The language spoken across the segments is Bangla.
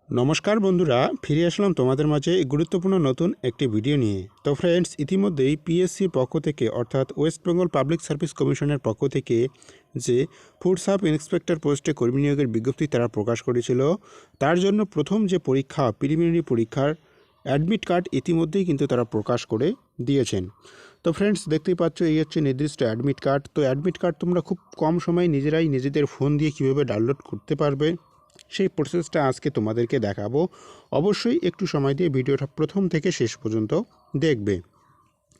নমস্কার বন্ধুরা, ফিরে আসলাম তোমাদের মাঝে গুরুত্বপূর্ণ নতুন একটি ভিডিও নিয়ে। তো ফ্রেন্ডস, ইতিমধ্যেই পিএসসির পক্ষ থেকে অর্থাৎ ওয়েস্ট বেঙ্গল পাবলিক সার্ভিস কমিশনের পক্ষ থেকে যে ফুড সাব ইন্সপেক্টর পোস্টে কর্মী নিয়োগের বিজ্ঞপ্তি তারা প্রকাশ করেছিল, তার জন্য প্রথম যে পরীক্ষা প্রিলিমিনারি পরীক্ষার অ্যাডমিট কার্ড ইতিমধ্যেই কিন্তু তারা প্রকাশ করে দিয়েছেন। তো ফ্রেন্ডস, দেখতেই পাচ্ছ এই হচ্ছে নির্দিষ্ট অ্যাডমিট কার্ড। তো অ্যাডমিট কার্ড তোমরা খুব কম সময়ে নিজেরাই নিজেদের ফোন দিয়ে কীভাবে ডাউনলোড করতে পারবে সেই প্রসেসটা আজকে তোমাদেরকে দেখাবো। অবশ্যই একটু সময় দিয়ে ভিডিওটা প্রথম থেকে শেষ পর্যন্ত দেখবে।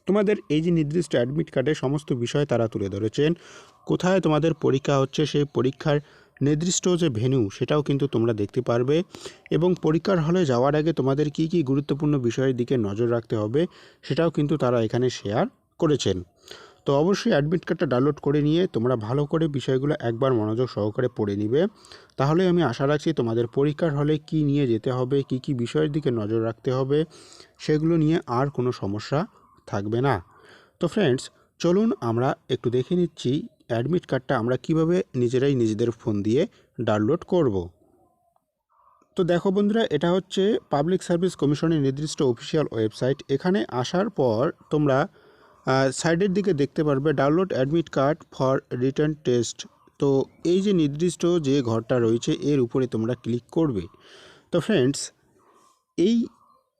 তোমাদের এই যে নির্দিষ্ট অ্যাডমিট কার্ডে সমস্ত বিষয় তারা তুলে ধরেছেন। কোথায় তোমাদের পরীক্ষা হচ্ছে সেই পরীক্ষার নির্দিষ্ট যে ভেন্যু সেটাও কিন্তু তোমরা দেখতে পারবে, এবং পরীক্ষার হলে যাওয়ার আগে তোমাদের কি কি গুরুত্বপূর্ণ বিষয়ের দিকে নজর রাখতে হবে সেটাও কিন্তু তারা এখানে শেয়ার করেছেন। তো অবশ্যই অ্যাডমিট কার্ডটা ডাউনলোড করে নিয়ে তোমরা ভালো করে বিষয়গুলো একবার মনোযোগ সহকারে পড়ে নিবে। তাহলে আমি আশা রাখছি তোমাদের পরীক্ষার হলে কি নিয়ে যেতে হবে, কি কি বিষয়ের দিকে নজর রাখতে হবে, সেগুলো নিয়ে আর কোনো সমস্যা থাকবে না। তো ফ্রেন্ডস, চলুন আমরা একটু দেখে নিচ্ছি অ্যাডমিট কার্ডটা আমরা কিভাবে নিজেরাই নিজেদের ফোন দিয়ে ডাউনলোড করব। তো দেখো বন্ধুরা, এটা হচ্ছে পাবলিক সার্ভিস কমিশনের নির্দিষ্ট অফিসিয়াল ওয়েবসাইট। এখানে আসার পর তোমরা সাইডের দিকে দেখতে পারবে download admit card for written test. তো এই যে নির্দিষ্ট যে ঘরটা রয়েছে এর উপরে তোমরা ক্লিক করবে। তো ফ্রেন্ডস, এই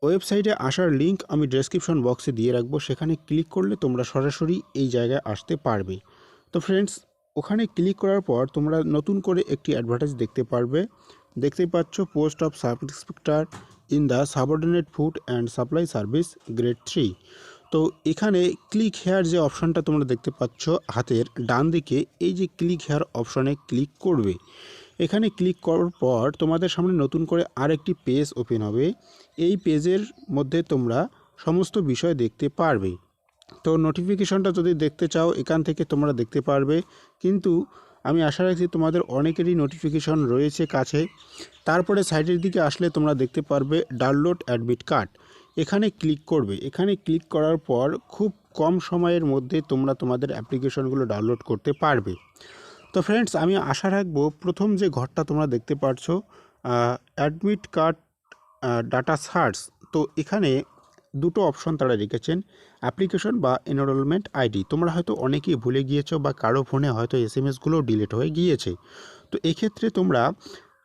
ওয়েবসাইটে আসার লিঙ্ক আমি ডেসক্রিপশন বক্সে দিয়ে রাখবো, সেখানে ক্লিক করলে তোমরা সরাসরি এই জায়গায় আসতে পারবে। তো ফ্রেন্ডস, ওখানে ক্লিক করার পর তোমরা নতুন করে একটি অ্যাডভার্টাইজ দেখতে পারবে। দেখতেই পাচ্ছ, post of sub inspector in the subordinate food and supply service grade 3। তো এখানে ক্লিক হেয়ার যে অপশানটা তোমরা দেখতে পাচ্ছ হাতের ডান দিকে, এই যে ক্লিক হেয়ার অপশানে ক্লিক করবে। এখানে ক্লিক করার পর তোমাদের সামনে নতুন করে আরেকটি পেজ ওপেন হবে। এই পেজের মধ্যে তোমরা সমস্ত বিষয় দেখতে পারবে। তো নোটিফিকেশনটা যদি দেখতে চাও এখান থেকে তোমরা দেখতে পারবে, কিন্তু আমি আশা রাখছি তোমাদের অনেকেরই নোটিফিকেশন রয়েছে কাছে। তারপরে সাইডের দিকে আসলে তোমরা দেখতে পারবে ডাউনলোড অ্যাডমিট কার্ড। এখানে ক্লিক করবে। এখানে ক্লিক করার পর খুব কম সময়ের মধ্যে তোমরা তোমাদের অ্যাপ্লিকেশনগুলো ডাউনলোড করতে পারবে। তো ফ্রেন্ডস, আমি আশা রাখবো প্রথম যে ঘরটা তোমরা দেখতে পাচ্ছ অ্যাডমিট কার্ড ডাটা সার্চ, তো এখানে দুটো অপশন তারা রেখেছেন, অ্যাপ্লিকেশন বা এনরোলমেন্ট আইডি। তোমরা হয়তো অনেকেই ভুলে গিয়েছো বা কারো ফোনে হয়তো এসএমএসগুলোও ডিলিট হয়ে গিয়েছে। তো এক্ষেত্রে তোমরা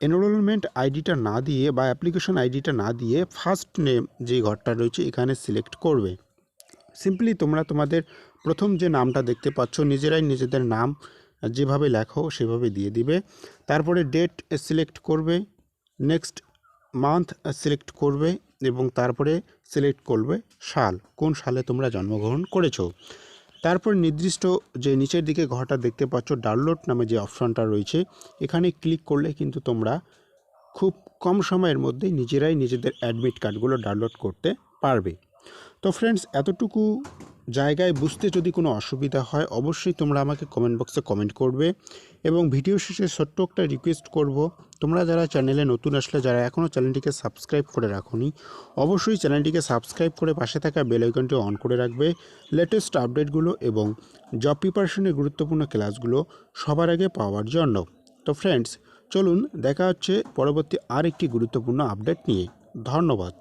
এনরোলমেন্ট আইডিটা না দিয়ে বা অ্যাপ্লিকেশন আইডিটা না দিয়ে ফার্স্ট নেম যে ঘরটা রয়েছে এখানে সিলেক্ট করবে। সিম্পলি তোমরা তোমাদের প্রথম যে নামটা দেখতে পাচ্ছ নিজেরাই নিজেদের নাম যেভাবে লেখো সেভাবে দিয়ে দিবে। তারপরে ডেট সিলেক্ট করবে, নেক্সট মান্থ সিলেক্ট করবে, এবং তারপরে সিলেক্ট করবে সাল, কোন সালে তোমরা জন্মগ্রহণ করেছো। তারপর নির্দিষ্ট যে নিচের দিকে ঘরটা দেখতে পাচ্ছ ডাউনলোড নামে যে অপশনটা রয়েছে, এখানে ক্লিক করলে কিন্তু তোমরা খুব কম সময়ের মধ্যে নিজেরাই নিজেদের অ্যাডমিট কার্ডগুলো ডাউনলোড করতে পারবে। তো ফ্রেন্ডস, এতটুকু জায়গায় বুঝতে যদি কোনো অসুবিধা হয় অবশ্যই তোমরা আমাকে কমেন্ট বক্সে কমেন্ট করবে। এবং ভিডিও শেষে ছোট্ট একটা রিকোয়েস্ট করব, তোমরা যারা চ্যানেলে নতুন আসলে, যারা এখনও চ্যানেলটিকে সাবস্ক্রাইব করে রাখোনি, অবশ্যই চ্যানেলটিকে সাবস্ক্রাইব করে পাশে থাকা বেল আইকনটি অন করে রাখবে লেটেস্ট আপডেটগুলো এবং জব প্রিপারেশনের গুরুত্বপূর্ণ ক্লাসগুলো সবার আগে পাওয়ার জন্য। তো ফ্রেন্ডস, চলুন দেখা হচ্ছে পরবর্তী আরেকটি গুরুত্বপূর্ণ আপডেট নিয়ে। ধন্যবাদ।